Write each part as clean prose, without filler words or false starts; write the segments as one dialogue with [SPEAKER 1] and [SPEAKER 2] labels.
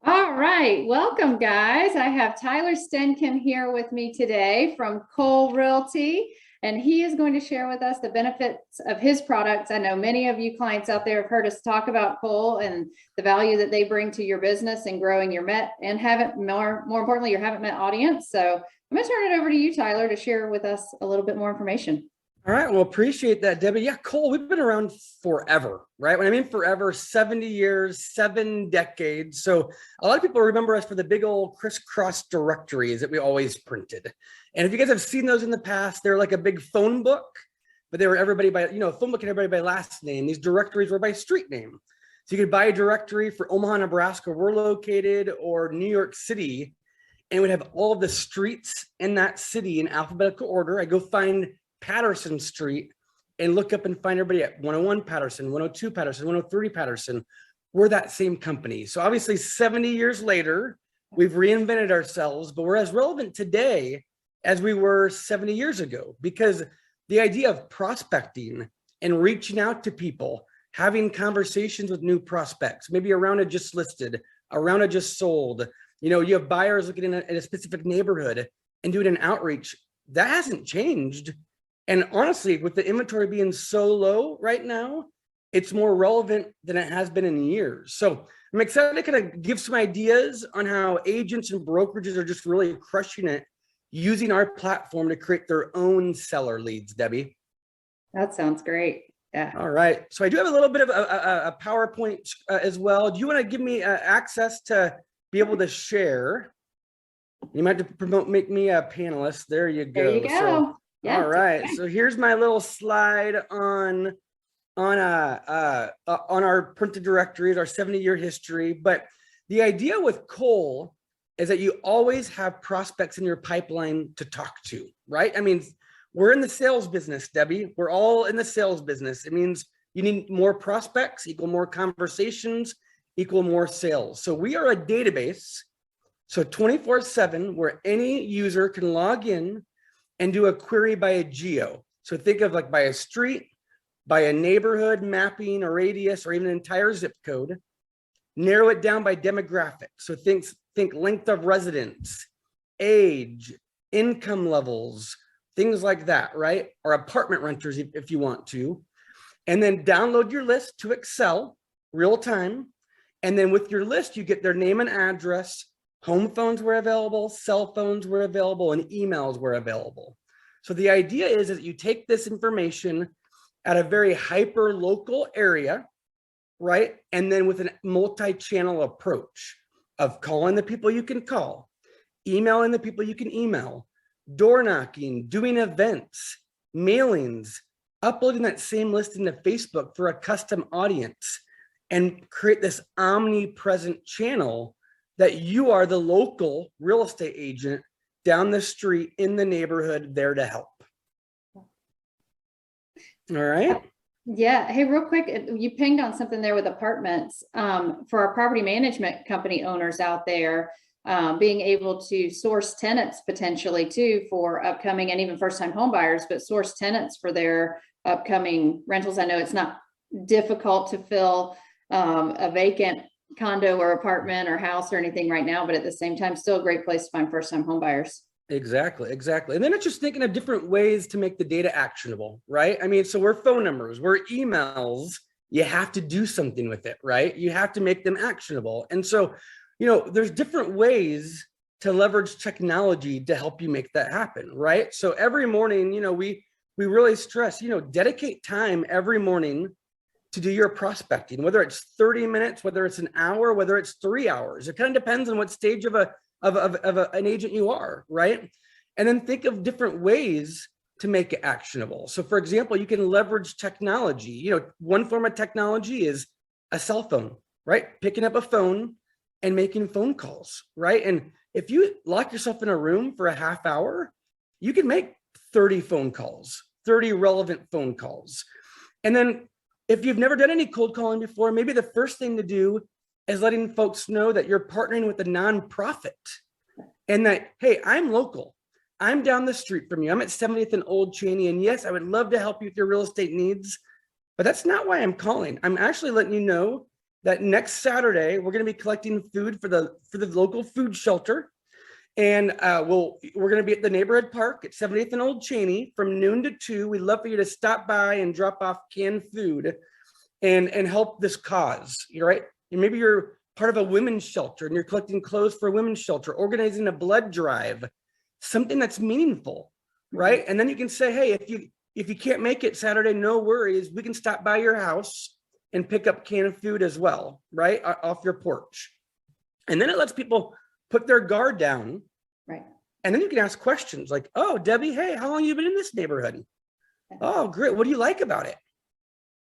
[SPEAKER 1] All right, welcome guys. I have Tyler Steenken here with me today from Cole Realty, and he is going to share with us the benefits of his products. I know many of you clients out there have heard us talk about Cole and the value that they bring to your business and growing your more importantly, your haven't met audience. So I'm going to turn it over to you, Tyler, to share with us a little bit more information.
[SPEAKER 2] All right. Well, appreciate that, Debbie. Yeah, Cole, we've been around forever, right? When I mean forever, 70 years, 7 decades. So a lot of people remember us for the big old crisscross directories that we always printed. And if you guys have seen those in the past, they're like a big phone book, but they were everybody by, phone book and everybody by last name. These directories were by street name. So you could buy a directory for Omaha, Nebraska, where we're located, or New York City, and it would have all of the streets in that city in alphabetical order. I go find Patterson Street and look up and find everybody at 101 Patterson, 102 Patterson, 103 Patterson. We're that same company. So obviously 70 years later, we've reinvented ourselves, but we're as relevant today as we were 70 years ago, because the idea of prospecting and reaching out to people, having conversations with new prospects, maybe around a just listed, around a just sold, you have buyers looking in a specific neighborhood and doing an outreach, that hasn't changed. And honestly, with the inventory being so low right now, it's more relevant than it has been in years. So I'm excited to kind of give some ideas on how agents and brokerages are just really crushing it using our platform to create their own seller leads, Debbie.
[SPEAKER 1] That sounds great. Yeah.
[SPEAKER 2] All right. So I do have a little bit of a PowerPoint as well. Do you want to give me access to be able to share? You might have to make me a panelist. There you go.
[SPEAKER 1] There you go.
[SPEAKER 2] So,
[SPEAKER 1] yeah,
[SPEAKER 2] all right. Okay. So here's my little slide on our printed directories, our 70-year history. But the idea with Cole is that you always have prospects in your pipeline to talk to, right? I mean, we're in the sales business, Debbie. We're all in the sales business. It means you need more prospects equal more conversations equal more sales. So we are a database. So 24/7, where any user can log in and do a query by a geo. So think of like by a street, by a neighborhood mapping, a radius, or even an entire zip code. Narrow it down by demographics. So think length of residence, age, income levels, things like that, right? Or apartment renters if you want to. And then download your list to Excel, real time. And then with your list, you get their name and address, home phones were available, cell phones were available, and emails were available. So the idea is that you take this information at a very hyper local area, right? And then with a multi-channel approach of calling the people you can call, emailing the people you can email, door knocking, doing events, mailings, uploading that same list into Facebook for a custom audience, and create this omnipresent channel that you are the local real estate agent down the street in the neighborhood there to help. All right.
[SPEAKER 1] Yeah. Hey, real quick, you pinged on something there with apartments. For our property management company owners out there, being able to source tenants potentially too for upcoming and even first-time home buyers, but source tenants for their upcoming rentals. I know it's not difficult to fill a vacant condo or apartment or house or anything right now, but at the same time, still a great place to find first-time home buyers.
[SPEAKER 2] Exactly. And then it's just thinking of different ways to make the data actionable, right? I mean, so we're phone numbers, we're emails, you have to do something with it, right? You have to make them actionable. And so, there's different ways to leverage technology to help you make that happen, right? So every morning, we really stress, dedicate time every morning to do your prospecting, whether it's 30 minutes, whether it's an hour, whether it's 3 hours. It kind of depends on what stage of an agent you are, right? And then think of different ways to make it actionable. So for example, you can leverage technology. One form of technology is a cell phone, right? Picking up a phone and making phone calls, right? And if you lock yourself in a room for a half hour, you can make 30 phone calls, 30 relevant phone calls. And then if you've never done any cold calling before, maybe the first thing to do is letting folks know that you're partnering with a nonprofit and that, hey, I'm local. I'm down the street from you. I'm at 70th and Old Cheney. And yes, I would love to help you with your real estate needs, but that's not why I'm calling. I'm actually letting you know that next Saturday, we're going to be collecting food for the local food shelter. And we're going to be at the neighborhood park at 78th and Old Cheney from noon to 2. We'd love for you to stop by and drop off canned food and help this cause. You're right. And maybe you're part of a women's shelter and you're collecting clothes for a women's shelter, organizing a blood drive, something that's meaningful, right? And then you can say, hey, if you can't make it Saturday, no worries. We can stop by your house and pick up canned food as well, right? Off your porch. And then it lets people put their guard down.
[SPEAKER 1] Right.
[SPEAKER 2] And then you can ask questions like, oh, Debbie, hey, how long have you been in this neighborhood? Oh, great. What do you like about it?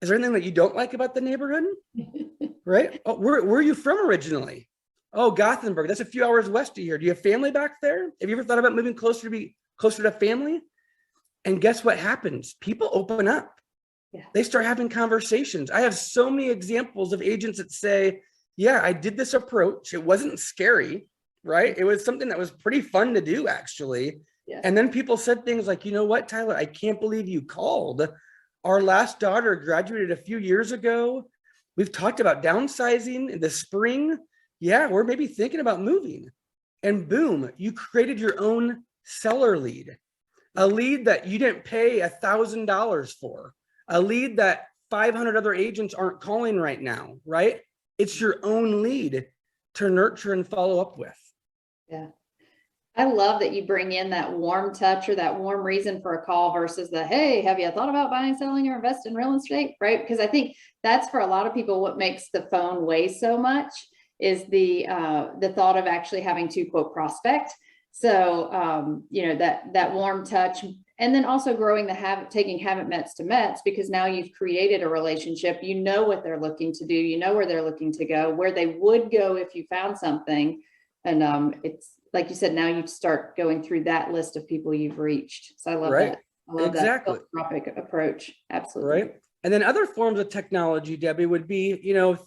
[SPEAKER 2] Is there anything that you don't like about the neighborhood? Right. Oh, where are you from originally? Oh, Gothenburg. That's a few hours west of here. Do you have family back there? Have you ever thought about moving closer to be closer to family? And guess what happens? People open up.
[SPEAKER 1] Yeah.
[SPEAKER 2] They start having conversations. I have so many examples of agents that say, yeah, I did this approach. It wasn't scary, right? It was something that was pretty fun to do, actually.
[SPEAKER 1] Yeah.
[SPEAKER 2] And then people said things like, you know what, Tyler, I can't believe you called. Our last daughter graduated a few years ago. We've talked about downsizing in the spring. Yeah, we're maybe thinking about moving. And boom, you created your own seller lead, a lead that you didn't pay $1,000 for, a lead that 500 other agents aren't calling right now, right? It's your own lead to nurture and follow up with.
[SPEAKER 1] Yeah. I love that you bring in that warm touch or that warm reason for a call versus the, hey, have you thought about buying, selling, or invest in real estate? Right. Because I think that's for a lot of people what makes the phone weigh so much is the thought of actually having to quote prospect. So that warm touch, and then also growing taking haven't mets to mets, because now you've created a relationship. You know what they're looking to do. You know where they're looking to go, where they would go if you found something. And it's like you said, now you start going through that list of people you've reached. So I love that. I love
[SPEAKER 2] exactly.
[SPEAKER 1] That philanthropic approach. Absolutely.
[SPEAKER 2] Right. And then other forms of technology, Debbie, would be,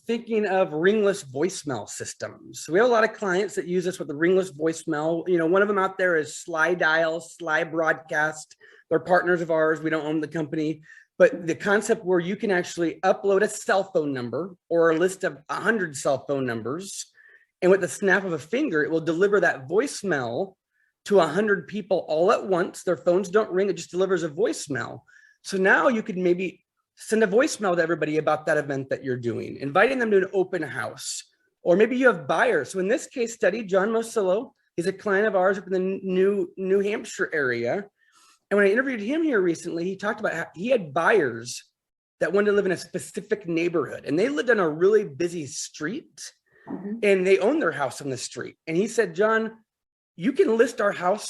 [SPEAKER 2] thinking of ringless voicemail systems. So we have a lot of clients that use this with the ringless voicemail. One of them out there is Sly Dial, Sly Broadcast. They're partners of ours. We don't own the company, but the concept where you can actually upload a cell phone number or a list of 100 cell phone numbers. And with the snap of a finger, it will deliver that voicemail to 100 people all at once. Their phones don't ring. It just delivers a voicemail. So now you could maybe send a voicemail to everybody about that event that you're doing, inviting them to an open house, or maybe you have buyers. So in this case study, John Mosillo, he's a client of ours up in the New Hampshire area. And when I interviewed him here recently, he talked about how he had buyers that wanted to live in a specific neighborhood, and they lived on a really busy street, and they owned their house on the street. And he said, John, you can list our current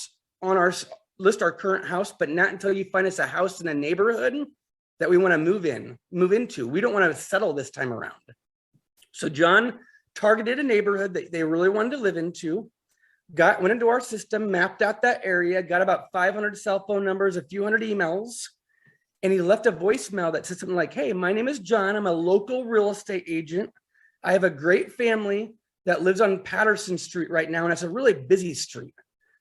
[SPEAKER 2] house, but not until you find us a house in a neighborhood that we want to move into. We don't want to settle this time around. So John targeted a neighborhood that they really wanted to live into, went into our system, mapped out that area, got about 500 cell phone numbers, a few hundred emails, and he left a voicemail that said something like, hey, my name is John. I'm a local real estate agent. I have a great family that lives on Patterson Street right now, and it's a really busy street.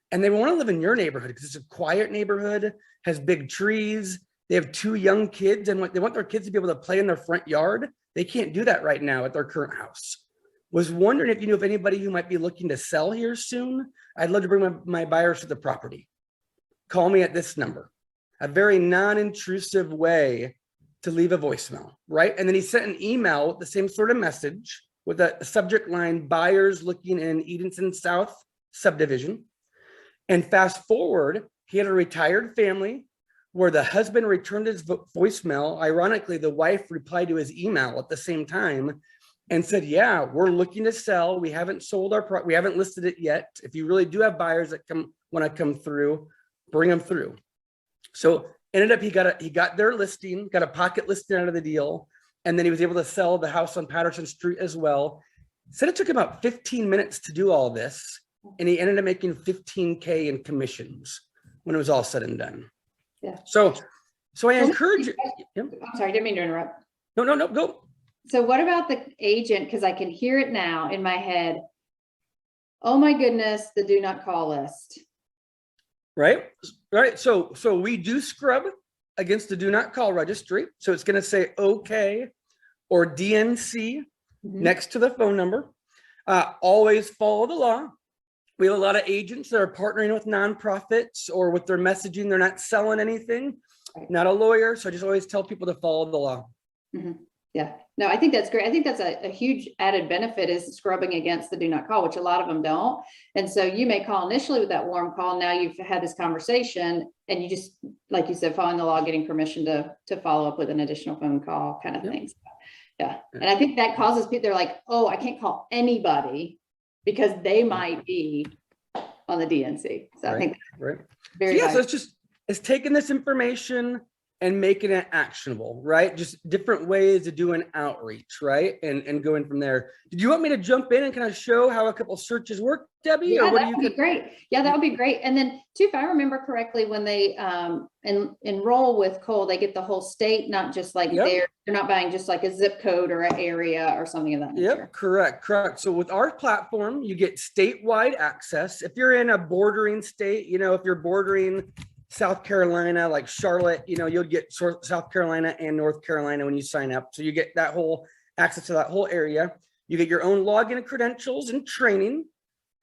[SPEAKER 2] And they want to live in your neighborhood because it's a quiet neighborhood, has big trees. They have 2 young kids, and they want their kids to be able to play in their front yard. They can't do that right now at their current house. Was wondering if you knew of anybody who might be looking to sell here soon. I'd love to bring my buyers to the property. Call me at this number. A very non-intrusive way to leave a voicemail, right? And then he sent an email with the same sort of message with a subject line, buyers looking in Edenton South subdivision. And fast forward, he had a retired family where the husband returned his voicemail. Ironically, the wife replied to his email at the same time and said, yeah, we're looking to sell. We haven't sold we haven't listed it yet. If you really do have buyers that want to come through, bring them through. So ended up, he got their listing, got a pocket listing out of the deal. And then he was able to sell the house on Patterson Street as well. Said it took about 15 minutes to do all this. And he ended up making $15K in commissions when it was all said and done.
[SPEAKER 1] Yeah.
[SPEAKER 2] So I encourage you.
[SPEAKER 1] I'm sorry, didn't mean to interrupt.
[SPEAKER 2] No, go. So
[SPEAKER 1] what about the agent? Because I can hear it now in my head. Oh my goodness, the do not call list.
[SPEAKER 2] Right. So we do scrub against the do not call registry. So it's going to say OK or DNC next to the phone number. Always follow the law. We have a lot of agents that are partnering with nonprofits or with their messaging. They're not selling anything, not a lawyer. So I just always tell people to follow the law.
[SPEAKER 1] Yeah, no, I think that's great. I think that's a huge added benefit is scrubbing against the do not call, which a lot of them don't. And so you may call initially with that warm call. Now you've had this conversation and you just, like you said, following the law, getting permission to follow up with an additional phone call kind of things. Yeah. And I think that causes people, they're like, oh, I can't call anybody because they might be on the DNC. So I think very
[SPEAKER 2] so it's taking this information and making it actionable, right? Just different ways of doing outreach, right? And going from there. Did you want me to jump in and kind of show how a couple of searches work, Debbie?
[SPEAKER 1] Yeah,
[SPEAKER 2] or what
[SPEAKER 1] that would be great. Yeah, that would be great. And then too, if I remember correctly, when they enroll with Cole, they get the whole state, not just like they're not buying just like a zip code or an area or something of that nature.
[SPEAKER 2] Yep, correct. So with our platform, you get statewide access. If you're in a bordering state, if you're bordering South Carolina, like Charlotte, you'll get South Carolina and North Carolina when you sign up. So you get that whole access to that whole area. You get your own login and credentials and training,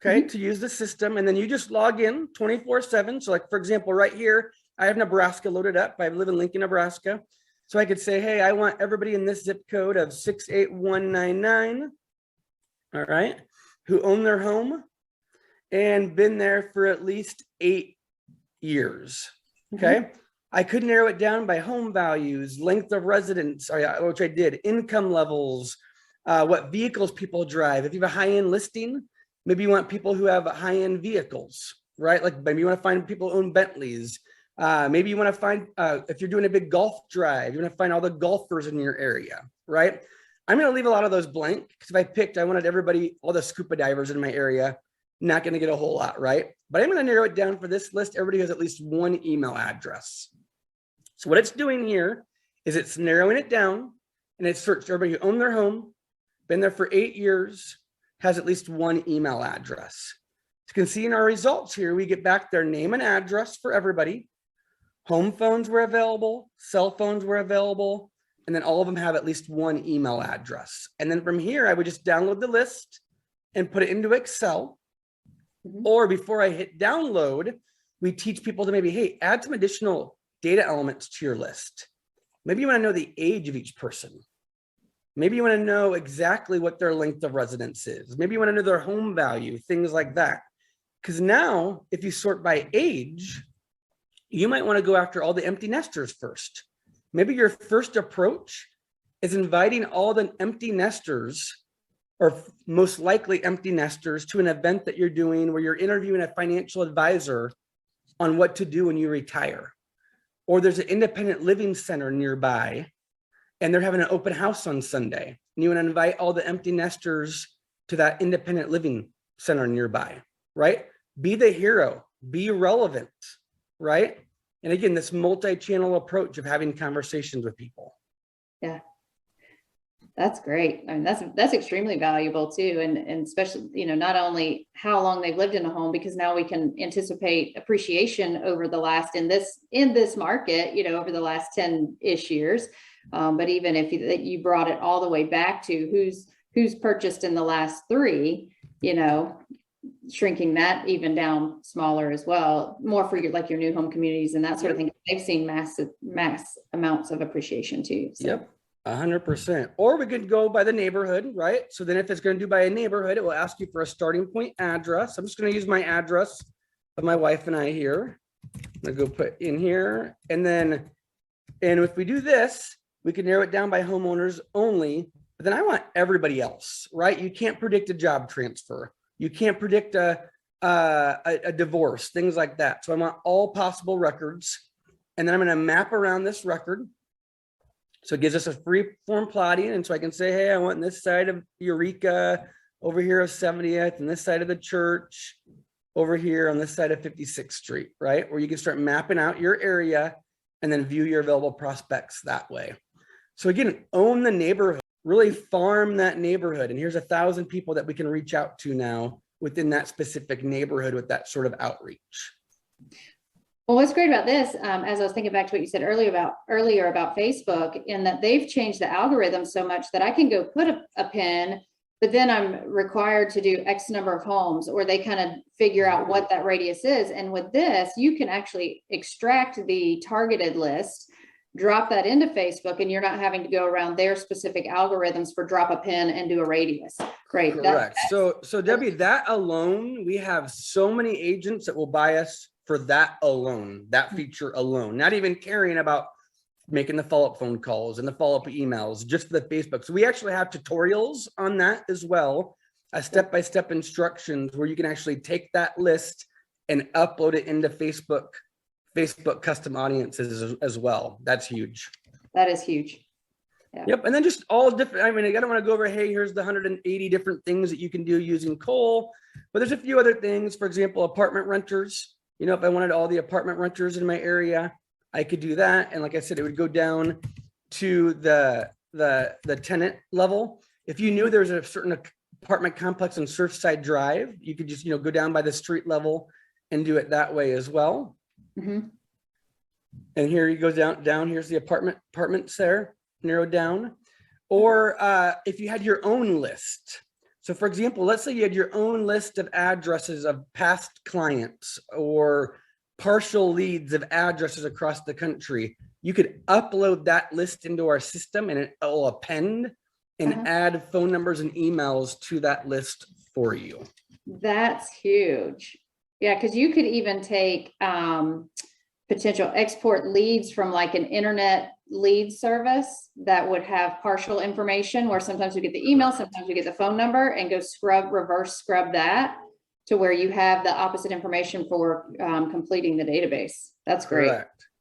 [SPEAKER 2] to use the system. And then you just log in 24/7. So like, for example, right here, I have Nebraska loaded up. I live in Lincoln, Nebraska. So I could say, hey, I want everybody in this zip code of 68199, all right, who own their home and been there for at least 8 years. Okay. I could narrow it down by home values, length of residence, which I did, income levels, what vehicles people drive. If you have a high-end listing, maybe you want people who have high-end vehicles, right? Like maybe you want to find people who own Bentleys. Maybe you want to find, if you're doing a big golf drive, you want to find all the golfers in your area, right? I'm going to leave a lot of those blank because if I wanted everybody, all the scuba divers in my area, not going to get a whole lot, right? But I'm going to narrow it down for this list. Everybody has at least one email address. So what it's doing here is it's narrowing it down and it's searched everybody who owned their home, been there for 8 years, has at least one email address. As you can see in our results here, we get back their name and address for everybody. Home phones were available, cell phones were available, and then all of them have at least one email address. And then from here, I would just download the list and put it into Excel. Or before I hit download, we teach people to maybe, hey, add some additional data elements to your list. Maybe you want to know the age of each person. Maybe you want to know exactly what their length of residence is. Maybe you want to know their home value, things like that. Because now, if you sort by age, you might want to go after all the empty nesters first. Maybe your first approach is inviting all the empty nesters, or most likely empty nesters, to an event that you're doing where you're interviewing a financial advisor on what to do when you retire. Or there's an independent living center nearby and they're having an open house on Sunday. And you want to invite all the empty nesters to that independent living center nearby, right? Be the hero, be relevant, right? And again, this multi-channel approach of having conversations with people.
[SPEAKER 1] Yeah. That's great. I mean, that's extremely valuable too. And especially, not only how long they've lived in a home, because now we can anticipate appreciation over the last, in this market, over the last 10-ish years. But even if you brought it all the way back to who's purchased in the last 3, shrinking that even down smaller as well, more for your new home communities and that sort of thing. They've seen mass amounts of appreciation too. So.
[SPEAKER 2] Yep. 100%. Or we could go by the neighborhood, right? So then if it's going to do by a neighborhood, it will ask you for a starting point address. I'm just going to use my address of my wife and I here. I'm going to go put in here. And if we do this, we can narrow it down by homeowners only. But then I want everybody else, right? You can't predict a job transfer. You can't predict a divorce, things like that. So I want all possible records. And then I'm going to map around this record. So it gives us a free form plotting. And so I can say, hey, I want this side of Eureka, over here of 70th, and this side of the church, over here on this side of 56th Street, right? Where you can start mapping out your area and then view your available prospects that way. So again, own the neighborhood, really farm that neighborhood. And here's 1,000 people that we can reach out to now within that specific neighborhood with that sort of outreach.
[SPEAKER 1] Well, what's great about this, as I was thinking back to what you said earlier about Facebook, in that they've changed the algorithm so much that I can go put a pin, but then I'm required to do X number of homes, or they kind of figure out what that radius is. And with this, you can actually extract the targeted list, drop that into Facebook, and you're not having to go around their specific algorithms for drop a pin and do a radius. Great.
[SPEAKER 2] Correct. So Debbie, that alone, we have so many agents that will buy us for that alone, that feature alone, not even caring about making the follow-up phone calls and the follow-up emails, just the Facebook. So we actually have tutorials on that as well, a step-by-step instructions where you can actually take that list and upload it into Facebook custom audiences as well. That's huge.
[SPEAKER 1] That is huge. Yeah.
[SPEAKER 2] Yep. And then just all different, I mean, I don't want to go over, hey, here's the 180 different things that you can do using Cole, but there's a few other things. For example, apartment renters. If I wanted all the apartment renters in my area, I could do that. And like I said, it would go down to the tenant level. If you knew there's a certain apartment complex on Surfside Drive, you could just, go down by the street level and do it that way as well.
[SPEAKER 1] Mm-hmm.
[SPEAKER 2] And here you go down. Here's the apartments there, narrowed down. Or if you had your own list. So for example, let's say you had your own list of addresses of past clients or partial leads of addresses across the country. You could upload that list into our system and it will append and add phone numbers and emails to that list for you.
[SPEAKER 1] That's huge. Yeah, because you could even take potential export leads from like an internet lead service that would have partial information, where sometimes we get the email, sometimes we get the phone number, and go reverse scrub that to where you have the opposite information for completing the database. That's great.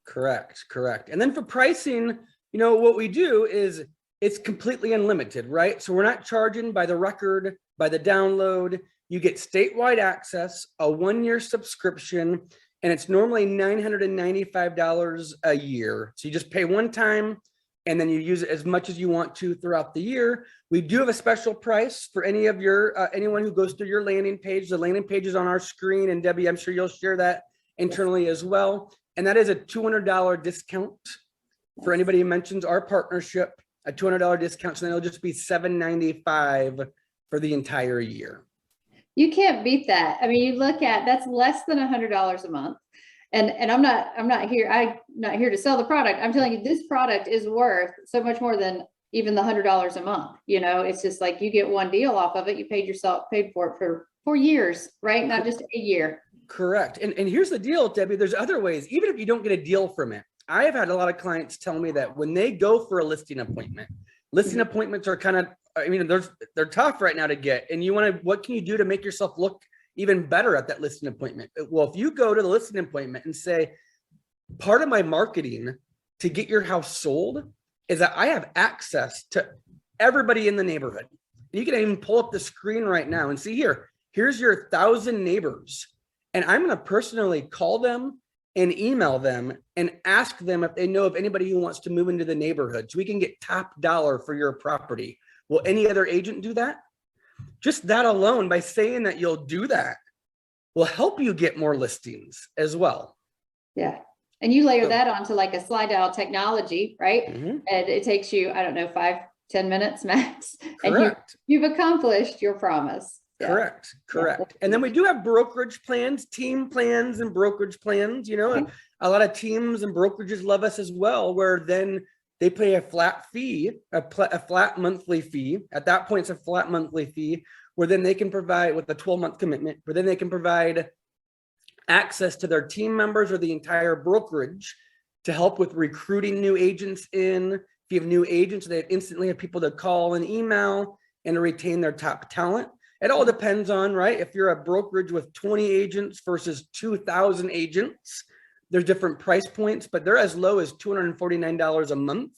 [SPEAKER 2] Correct. And then for pricing, what we do is it's completely unlimited, right? So we're not charging by the record, by the download. You get statewide access, a 1-year subscription, and it's normally $995 a year. So you just pay one time and then you use it as much as you want to throughout the year. We do have a special price for any of your anyone who goes through your landing page. The landing page is on our screen, and Debbie, I'm sure you'll share that internally as well. And that is a $200 discount for anybody who mentions our partnership, a $200 discount. So then it'll just be $795 for the entire year.
[SPEAKER 1] You can't beat that. I mean, you look at, that's less than $100 a month. And I'm not here to sell the product. I'm telling you, this product is worth so much more than even the $100 a month. It's just like you get one deal off of it. You paid for it for 4 years, right? Not just a year.
[SPEAKER 2] Correct. And here's the deal, Debbie, there's other ways, even if you don't get a deal from it. I have had a lot of clients tell me that when they go for a listing appointment, appointments are kind of, they're tough right now to get. And what can you do to make yourself look even better at that listing appointment? Well, if you go to the listing appointment and say, part of my marketing to get your house sold is that I have access to everybody in the neighborhood. You can even pull up the screen right now and see here's your 1,000 neighbors. And I'm going to personally call them and email them and ask them if they know of anybody who wants to move into the neighborhood so we can get top dollar for your property. Will any other agent do that? Just that alone, by saying that you'll do that, will help you get more listings as well. Yeah.
[SPEAKER 1] And you layer that onto like a slide dial technology, right? Mm-hmm. And it takes you, 5-10 minutes max.
[SPEAKER 2] Correct.
[SPEAKER 1] And you've accomplished your promise.
[SPEAKER 2] Yeah. Correct. And then we do have brokerage plans, team plans, and brokerage plans. A lot of teams and brokerages love us as well, where then they pay a flat fee, a flat monthly fee. At that point, it's a flat monthly fee where then they can provide with a 12-month commitment, where then they can provide access to their team members or the entire brokerage to help with recruiting new agents in. If you have new agents, they instantly have people to call and email and to retain their top talent. It all depends on, right? If you're a brokerage with 20 agents versus 2,000 agents, there's different price points, but they're as low as $249 a month.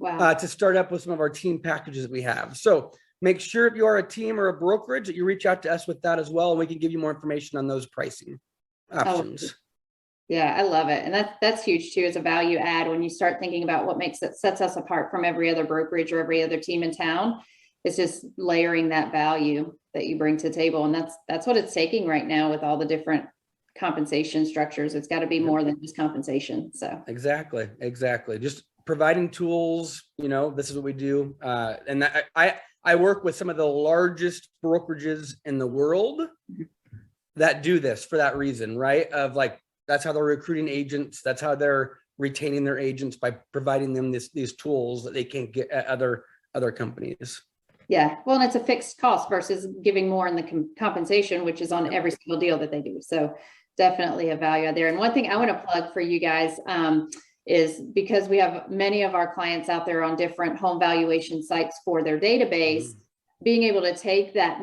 [SPEAKER 1] Wow.
[SPEAKER 2] To start up with some of our team packages that we have. So make sure if you are a team or a brokerage that you reach out to us with that as well, and we can give you more information on those pricing options.
[SPEAKER 1] Yeah, I love it. And that's huge too, as a value add when you start thinking about what sets us apart from every other brokerage or every other team in town. It's just layering that value that you bring to the table. And that's what it's taking right now with all the different compensation structures. It's got to be more than just compensation. So
[SPEAKER 2] Exactly. Just providing tools, this is what we do. And I work with some of the largest brokerages in the world that do this for that reason, right? Of like, that's how they're recruiting agents. That's how they're retaining their agents, by providing them these tools that they can't get at other companies.
[SPEAKER 1] Yeah, well, and it's a fixed cost versus giving more in the compensation, which is on every single deal that they do. So definitely a value out there. And one thing I want to plug for you guys is, because we have many of our clients out there on different home valuation sites for their database, being able to take that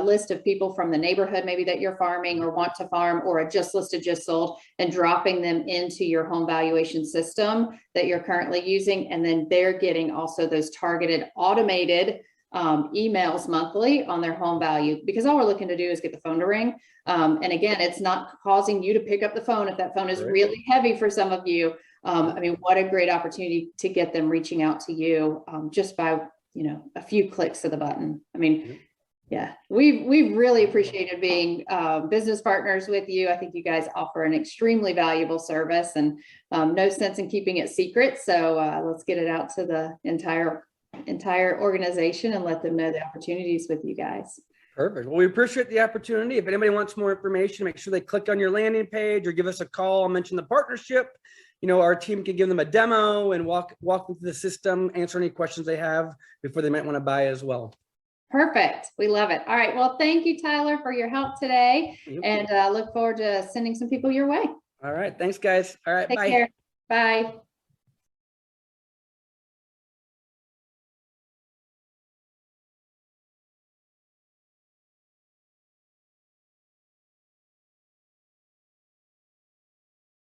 [SPEAKER 1] list of people from the neighborhood, maybe that you're farming or want to farm, or a just listed, just sold, and dropping them into your home valuation system that you're currently using. And then they're getting also those targeted automated emails monthly on their home value, because all we're looking to do is get the phone to ring. And again, it's not causing you to pick up the phone if that phone is really heavy for some of you. I mean, what a great opportunity to get them reaching out to you just by a few clicks of the button. I mean, yeah, we've really appreciated being business partners with you. I think you guys offer an extremely valuable service, and no sense in keeping it secret. So let's get it out to the entire organization and let them know the opportunities with you guys.
[SPEAKER 2] Perfect. Well, we appreciate the opportunity. If anybody wants more information, make sure they click on your landing page or give us a call. I'll mention the partnership. Our team can give them a demo and walk them through the system, answer any questions they have before they might want to buy as well.
[SPEAKER 1] Perfect. We love it. All right. Well, thank you, Tyler, for your help today. And look forward to sending some people your way.
[SPEAKER 2] All right. Thanks, guys. All right.
[SPEAKER 1] Take
[SPEAKER 2] bye.
[SPEAKER 1] care. Bye.